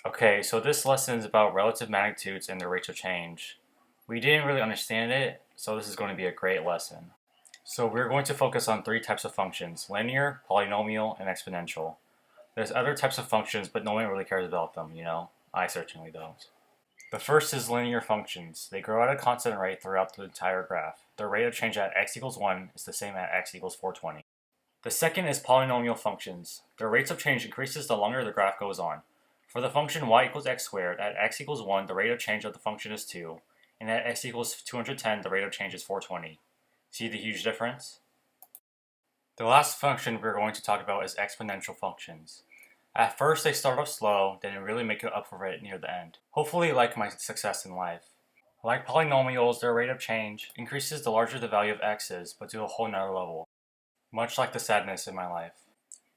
Okay, so this lesson is about relative magnitudes and their rates of change. We didn't really understand it, so this is going to be a great lesson. So we're going to focus on three types of functions: linear, polynomial, and exponential. There's other types of functions, but no one really cares about them, you know? I certainly don't. The first is linear functions. They grow at a constant rate throughout the entire graph. Their rate of change at x equals 1 is the same at x equals 420. The second is polynomial functions. Their rates of change increases the longer the graph goes on. For the function y equals x squared, at x equals 1, the rate of change of the function is 2, and at x equals 210, the rate of change is 420. See the huge difference? The last function we're going to talk about is exponential functions. At first they start off slow, then they really make it up for it near the end. Hopefully like my success in life. Like polynomials, their rate of change increases the larger the value of x is, but to a whole nother level. Much like the sadness in my life.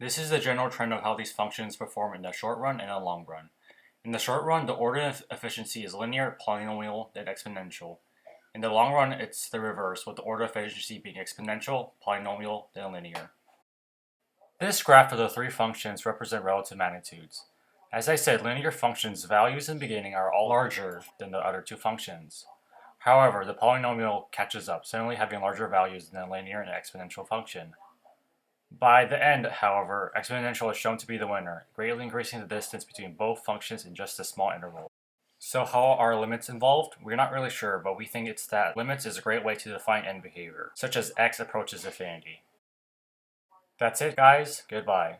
This is the general trend of how these functions perform in the short run and the long run. In the short run, the order of efficiency is linear, polynomial, then exponential. In the long run, it's the reverse, with the order of efficiency being exponential, polynomial, then linear. This graph of the three functions represent relative magnitudes. As I said, linear functions' values in the beginning are all larger than the other two functions. However, the polynomial catches up, suddenly having larger values than the linear and exponential function. By the end, however, exponential is shown to be the winner, greatly increasing the distance between both functions in just a small interval. So how are limits involved? We're not really sure, but we think it's that limits is a great way to define end behavior, such as x approaches infinity. That's it, guys. Goodbye.